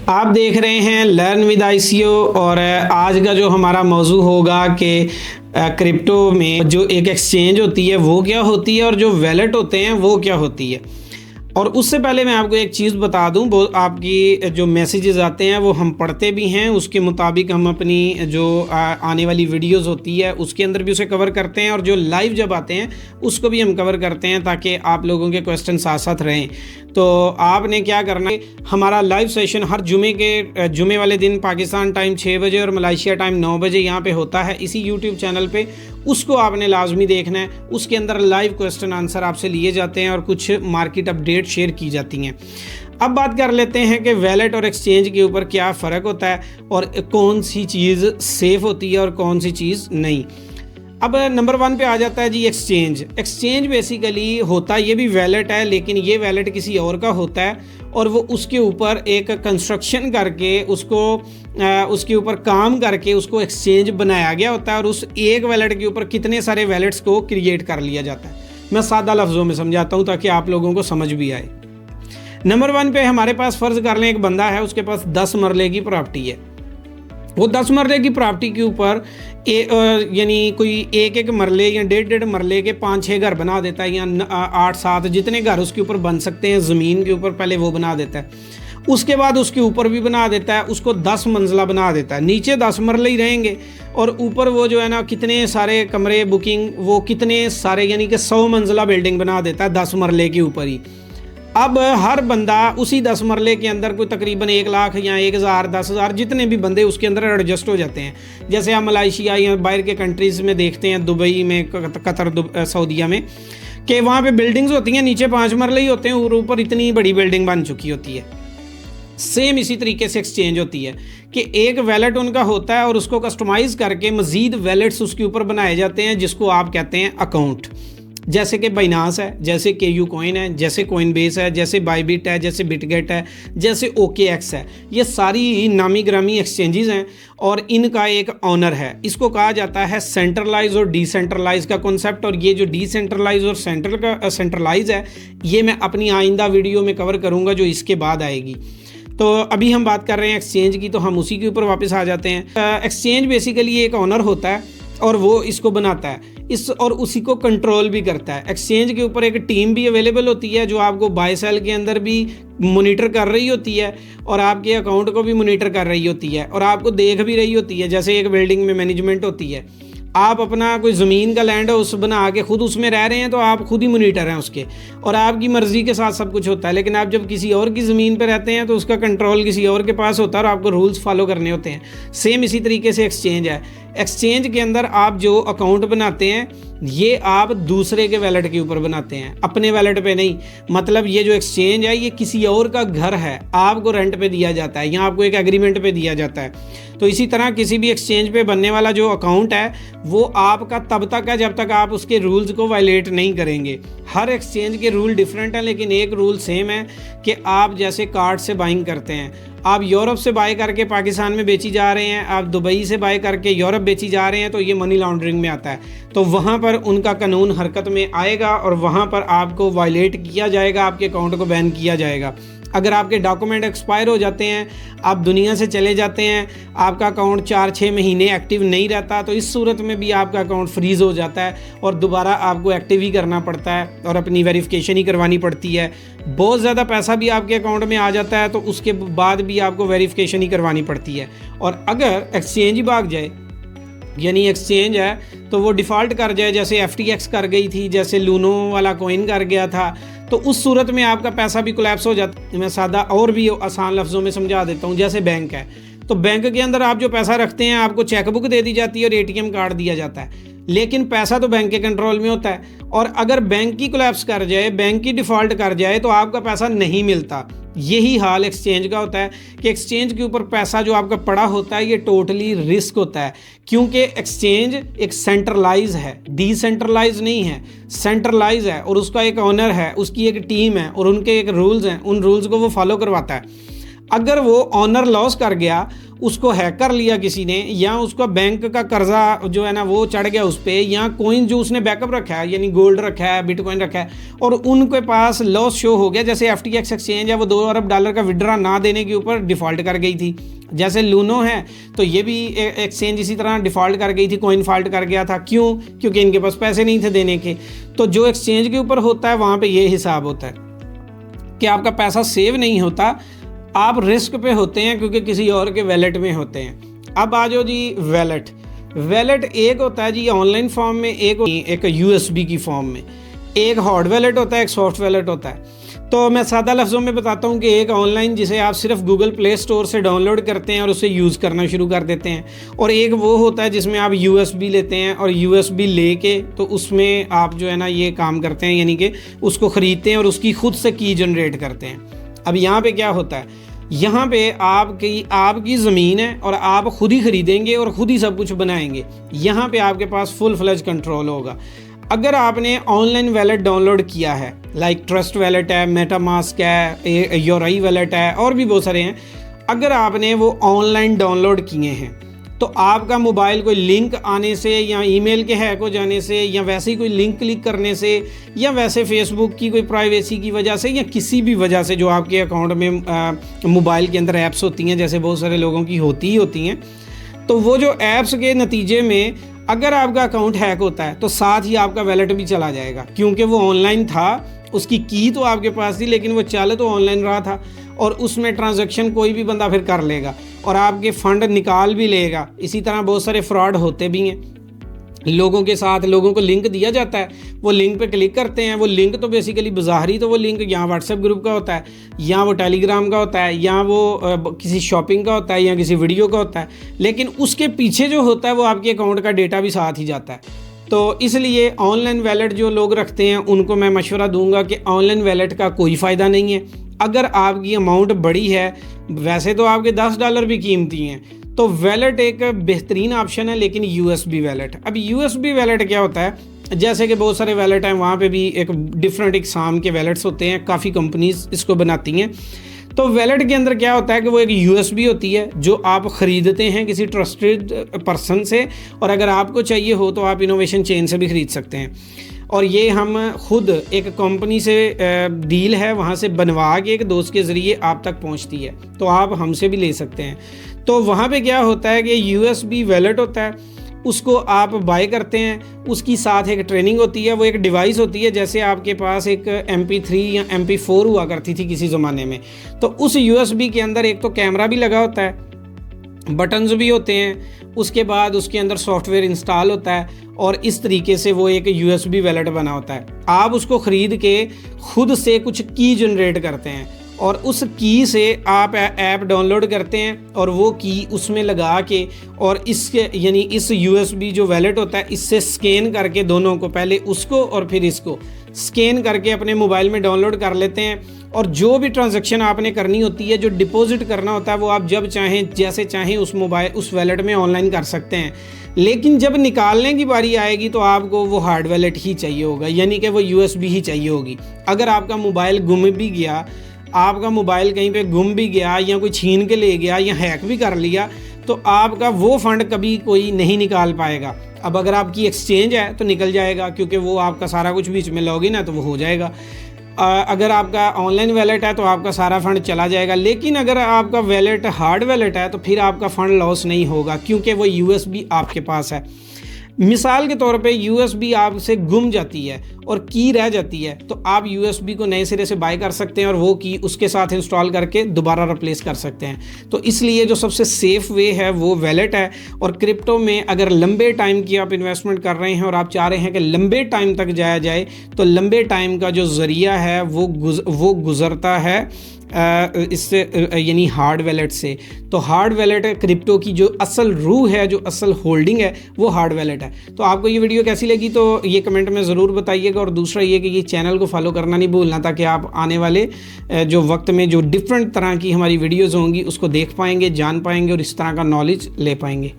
आप देख रहे हैं लर्न विद आईसीओ और आज का जो हमारा मौजू होगा कि क्रिप्टो में जो एक एक्सचेंज होती है वो क्या होती है और जो वैलेट होते हैं वो क्या होती है। और उससे पहले मैं आपको एक चीज़ बता दूं, वो आपकी जो मैसेजेस आते हैं वो हम पढ़ते भी हैं, उसके मुताबिक हम अपनी जो आने वाली वीडियोस होती है उसके अंदर भी उसे कवर करते हैं और जो लाइव जब आते हैं उसको भी हम कवर करते हैं ताकि आप लोगों के क्वेश्चन साथ साथ रहें। तो आपने क्या करना है, हमारा लाइव सेशन हर जुमे वाले दिन पाकिस्तान टाइम 6 बजे और मलेशिया टाइम 9 बजे यहाँ पे होता है इसी यूट्यूब चैनल पे। उसको आपने लाजमी देखना है, उसके अंदर लाइव क्वेश्चन आंसर आपसे लिए जाते हैं और कुछ मार्केट अपडेट शेयर की जाती हैं। अब बात कर लेते हैं कि वैलेट और एक्सचेंज के ऊपर क्या फ़र्क होता है और कौन सी चीज़ सेफ़ होती है और कौन सी चीज़ नहीं। अब नंबर 1 पे आ जाता है जी एक्सचेंज। एक्सचेंज बेसिकली होता ये भी वैलेट है, लेकिन ये वैलेट किसी और का होता है और वो उसके ऊपर एक कंस्ट्रक्शन करके उसके ऊपर काम करके उसको एक्सचेंज बनाया गया होता है और उस एक वैलेट के ऊपर कितने सारे वैलेट्स को क्रिएट कर लिया जाता है। मैं सादा लफ्ज़ों में समझाता हूँ ताकि आप लोगों को समझ भी आए। नंबर 1 पे हमारे पास फ़र्ज़ कर लें एक बंदा है, उसके पास 10 मरले की प्रॉपर्टी है। वो 10 मरले की प्रॉपर्टी के ऊपर यानी कोई एक मरले या डेढ़ मरले के 5-6 घर बना देता है या 8-7 जितने घर उसके ऊपर बन सकते हैं ज़मीन के ऊपर पहले वो बना देता है। उसके बाद उसके ऊपर भी बना देता है, उसको 10 मंजिला बना देता है। नीचे 10 मरले ही रहेंगे और ऊपर वो जो है ना कितने सारे कमरे बुकिंग वो कितने सारे यानी कि 100 मंजिला बिल्डिंग बना देता है 10 मरले के ऊपर ही। अब हर बंदा उसी 10 मरले के अंदर कोई तकरीबन 1 लाख या 1,000 10,000 जितने भी बंदे उसके अंदर एडजस्ट हो जाते हैं। जैसे हम मलेशिया या बाहर के कंट्रीज़ में देखते हैं, दुबई में, कतर, सऊदीया में, कि वहाँ पे बिल्डिंग्स होती हैं, नीचे 5 मरले ही होते हैं और ऊपर इतनी बड़ी बिल्डिंग बन चुकी होती है। सेम इसी तरीके से एक्सचेंज होती है कि एक वैलेट उनका होता है और उसको कस्टमाइज़ करके मज़ीद वैलेट्स उसके ऊपर बनाए जाते हैं जिसको आप कहते हैं अकाउंट। जैसे कि बाइनांस है, जैसे KU कॉइन है, जैसे कॉइनबेस है, जैसे बाइबिट है, जैसे बिटगेट है, जैसे OKX है। ये सारी नामी ग्रामी एक्सचेंजेस हैं और इनका एक ऑनर है। इसको कहा जाता है सेंट्रलाइज और डिसेंट्रलाइज का कॉन्सेप्ट। और ये जो डिसेंट्रलाइज और सेंट्रलाइज है ये मैं अपनी आइंदा वीडियो में कवर करूँगा जो इसके बाद आएगी। तो अभी हम बात कर रहे हैं एक्सचेंज की, तो हम उसी के ऊपर वापस आ जाते हैं। एक्सचेंज बेसिकली एक ऑनर होता है और वो इसको बनाता है और उसी को कंट्रोल भी करता है। एक्सचेंज के ऊपर एक टीम भी अवेलेबल होती है जो आपको बाय सेल के अंदर भी मॉनिटर कर रही होती है और आपके अकाउंट को भी मॉनिटर कर रही होती है और आपको देख भी रही होती है। जैसे एक बिल्डिंग में मैनेजमेंट होती है, आप अपना कोई ज़मीन का लैंड है उस बना के खुद उसमें रह रहे हैं तो आप खुद ही मॉनिटर हैं उसके और आपकी मर्ज़ी के साथ सब कुछ होता है। लेकिन आप जब किसी और की ज़मीन पर रहते हैं तो उसका कंट्रोल किसी और के पास होता है और आपको रूल्स फॉलो करने होते हैं। सेम इसी तरीके से एक्सचेंज है। एक्सचेंज के अंदर आप जो अकाउंट बनाते हैं ये आप दूसरे के वैलेट के ऊपर बनाते हैं, अपने वैलेट पे नहीं। मतलब ये जो एक्सचेंज है ये किसी और का घर है, आपको रेंट पे दिया जाता है या आपको एक एग्रीमेंट पे दिया जाता है। तो इसी तरह किसी भी एक्सचेंज पे बनने वाला जो अकाउंट है वो आपका तब तक है जब तक आप उसके रूल्स को वायलेट नहीं करेंगे। हर एक्सचेंज के रूल डिफरेंट हैं लेकिन एक रूल सेम है कि आप जैसे कार्ड से बाइंग करते हैं, आप यूरोप से बाय करके पाकिस्तान में बेची जा रहे हैं, आप दुबई से बाय करके यूरोप बेची जा रहे हैं, तो ये मनी लॉन्ड्रिंग में आता है। तो वहाँ पर उनका कानून हरकत में आएगा और वहाँ पर आपको वायलेट किया जाएगा, आपके अकाउंट को बैन किया जाएगा। अगर आपके डॉक्यूमेंट एक्सपायर हो जाते हैं, आप दुनिया से चले जाते हैं, आपका अकाउंट 4-6 महीने एक्टिव नहीं रहता, तो इस सूरत में भी आपका अकाउंट फ्रीज़ हो जाता है और दोबारा आपको एक्टिव ही करना पड़ता है और अपनी वेरिफिकेशन ही करवानी पड़ती है। बहुत ज़्यादा पैसा भी आपके अकाउंट में आ जाता है तो उसके बाद भी आपको वेरिफिकेशन ही करवानी पड़ती है। और अगर एक्सचेंज ही भाग जाए, यानी एक्सचेंज है तो वो डिफ़ॉल्ट कर जाए, जैसे FTX कर गई थी, जैसे लूनो वाला कॉइन कर गया था, तो उस सूरत में आपका पैसा भी कोलैप्स हो जाता है। मैं सादा और भी आसान लफ्ज़ों में समझा देता हूँ। जैसे बैंक है तो बैंक के अंदर आप जो पैसा रखते हैं आपको चेकबुक दे दी जाती है और ATM कार्ड दिया जाता है, लेकिन पैसा तो बैंक के कंट्रोल में होता है। और अगर बैंक की कोलैप्स कर जाए, बैंक की डिफ़ॉल्ट कर जाए तो आपका पैसा नहीं मिलता। यही हाल एक्सचेंज का होता है कि एक्सचेंज के ऊपर पैसा जो आपका पड़ा होता है ये टोटली रिस्क होता है, क्योंकि एक्सचेंज एक सेंट्रलाइज है, डिसेंट्रलाइज नहीं है, सेंट्रलाइज है और उसका एक ऑनर है, उसकी एक टीम है और उनके एक रूल्स हैं, उन रूल्स को वो फॉलो करवाता है। अगर वो ऑनर लॉस कर गया उसको हैक कर लिया किसी ने, या उसका बैंक का कर्जा जो है ना वो चढ़ गया उस पर, या कॉइन जो उसने बैकअप रखा है यानी गोल्ड रखा है, बिटकॉइन रखा है, और उनके पास लॉस शो हो गया, जैसे FTX एक्सचेंज है वो $2 अरब का विड्रा ना देने के ऊपर डिफ़ॉल्ट कर गई थी, जैसे लूनो है तो ये भी एक्सचेंज इसी तरह डिफ़ॉल्ट कर गई थी, कॉइन फॉल्ट कर गया था। क्यों? क्योंकि इनके पास पैसे नहीं थे देने के। तो जो एक्सचेंज के ऊपर होता है वहाँ पे ये हिसाब होता है कि आपका पैसा सेव नहीं होता, आप रिस्क पे होते हैं क्योंकि किसी और के वैलेट में होते हैं। अब आ जाओ जी वैलेट एक होता है जी ऑनलाइन फॉर्म में, एक USB की फॉर्म में, एक हार्ड वैलेट होता है, एक सॉफ्ट वैलेट होता है। तो मैं सादा लफ्ज़ों में बताता हूँ कि एक ऑनलाइन जिसे आप सिर्फ गूगल प्ले स्टोर से डाउनलोड करते हैं और उसे यूज़ करना शुरू कर देते हैं, और एक वो होता है जिसमें आप USB लेते हैं और USB लेके तो उसमें आप जो है ना ये काम करते हैं, यानी कि उसको ख़रीदते हैं और उसकी खुद से की जनरेट करते हैं। अब यहाँ पे क्या होता है, यहाँ पे आपकी ज़मीन है और आप खुद ही ख़रीदेंगे और ख़ुद ही सब कुछ बनाएंगे। यहाँ पे आपके पास फुल फ्लेज कंट्रोल होगा। अगर आपने ऑनलाइन वैलेट डाउनलोड किया है, लाइक ट्रस्ट वैलेट है, मेटामास्क है, योराई वैलेट है, और भी बहुत सारे हैं, अगर आपने वो ऑनलाइन डाउनलोड किए हैं तो आपका मोबाइल कोई लिंक आने से या ईमेल के हैक हो जाने से या वैसे ही कोई लिंक क्लिक करने से या वैसे फेसबुक की कोई प्राइवेसी की वजह से या किसी भी वजह से जो आपके अकाउंट में मोबाइल के अंदर ऐप्स होती हैं, जैसे बहुत सारे लोगों की होती हैं, तो वो जो ऐप्स के नतीजे में अगर आपका अकाउंट हैक होता है तो साथ ही आपका वैलेट भी चला जाएगा, क्योंकि वो ऑनलाइन था, उसकी की तो आपके पास थी लेकिन वो चल तो ऑनलाइन रहा था, और उसमें ट्रांजैक्शन कोई भी बंदा फिर कर लेगा और आपके फ़ंड निकाल भी लेगा। इसी तरह बहुत सारे फ्रॉड होते भी हैं लोगों के साथ। लोगों को लिंक दिया जाता है, वो लिंक पे क्लिक करते हैं, वो लिंक तो बेसिकली बाज़ारी तो वो लिंक या व्हाट्सएप ग्रुप का होता है, या वो टेलीग्राम का होता है, या वो किसी शॉपिंग का होता है, या किसी वीडियो का होता है, लेकिन उसके पीछे जो होता है वो आपके अकाउंट का डेटा भी साथ ही जाता है। तो इसलिए ऑनलाइन वैलेट जो लोग रखते हैं उनको मैं मशवरा दूंगा कि ऑनलाइन वैलेट का कोई फ़ायदा नहीं है। अगर आपकी अमाउंट बड़ी है, वैसे तो आपके $10 भी कीमती हैं, तो वैलेट एक बेहतरीन ऑप्शन है, लेकिन USB वैलेट। अब USB वैलेट क्या होता है, जैसे कि बहुत सारे वैलेट हैं, वहाँ पे भी एक डिफरेंट इकसाम के वैलेट्स होते हैं, काफ़ी कंपनीज इसको बनाती हैं। तो वैलेट के अंदर क्या होता है कि वो एक USB होती है जो आप ख़रीदते हैं किसी ट्रस्टेड पर्सन से, और अगर आपको चाहिए हो तो आप इनोवेशन चेन से भी ख़रीद सकते हैं। और ये हम खुद एक कंपनी से डील है, वहाँ से बनवा के एक दोस्त के ज़रिए आप तक पहुँचती है, तो आप हमसे भी ले सकते हैं। तो वहाँ पे क्या होता है कि USB वैलेट होता है, उसको आप बाय करते हैं, उसकी साथ एक ट्रेनिंग होती है, वो एक डिवाइस होती है, जैसे आपके पास एक MP3 या MP4 हुआ करती थी किसी ज़माने में। तो उस USB के अंदर एक तो कैमरा भी लगा होता है, बटन्स भी होते हैं, उसके बाद उसके अंदर सॉफ्टवेयर इंस्टॉल होता है, और इस तरीके से वो एक USB वैलेट बना होता है। आप उसको ख़रीद के खुद से कुछ की जनरेट करते हैं और उस की से आप ऐप डाउनलोड करते हैं और वो की उसमें लगा के और इसके यानी इस USB जो वैलेट होता है इससे स्कैन करके दोनों को, पहले उसको और फिर इसको स्कैन करके अपने मोबाइल में डाउनलोड कर लेते हैं। और जो भी ट्रांजैक्शन आपने करनी होती है, जो डिपॉजिट करना होता है, वो आप जब चाहें जैसे चाहें उस वैलेट में ऑनलाइन कर सकते हैं। लेकिन जब निकालने की बारी आएगी तो आपको वो हार्ड वैलेट ही चाहिए होगा, यानी कि वो USB ही चाहिए होगी। अगर आपका मोबाइल गुम भी गया, आपका मोबाइल कहीं पे गुम भी गया या कोई छीन के ले गया या हैक भी कर लिया, तो आपका वो फ़ंड कभी कोई नहीं निकाल पाएगा। अब अगर आपकी एक्सचेंज है तो निकल जाएगा, क्योंकि वो आपका सारा कुछ बीच में लॉगिन है तो वो हो जाएगा। अगर आपका ऑनलाइन वैलेट है तो आपका सारा फंड चला जाएगा। लेकिन अगर आपका वैलेट हार्ड वैलेट है तो फिर आपका फ़ंड लॉस नहीं होगा, क्योंकि वो USB आपके पास है। मिसाल के तौर पे USB आपसे गुम जाती है और की रह जाती है, तो आप USB को नए सिरे से बाय कर सकते हैं और वो की उसके साथ इंस्टॉल करके दोबारा रिप्लेस कर सकते हैं। तो इसलिए जो सबसे सेफ़ वे है वो वैलेट है। और क्रिप्टो में अगर लंबे टाइम की आप इन्वेस्टमेंट कर रहे हैं और आप चाह रहे हैं कि लंबे टाइम तक जाया जाए, तो लंबे टाइम का जो ज़रिया है वो गुज़रता है इससे, यानी हार्ड वैलेट से। तो हार्ड वैलेट क्रिप्टो की जो असल रूह है, जो असल होल्डिंग है, वो हार्ड वैलेट है। तो आपको ये वीडियो कैसी लगी तो ये कमेंट में ज़रूर बताइएगा। और दूसरा ये कि ये चैनल को फॉलो करना नहीं भूलना, ताकि आप आने वाले जो वक्त में जो डिफरेंट तरह की हमारी वीडियोज़ होंगी उसको देख पाएंगे, जान पाएंगे और इस तरह का नॉलेज ले पाएंगे।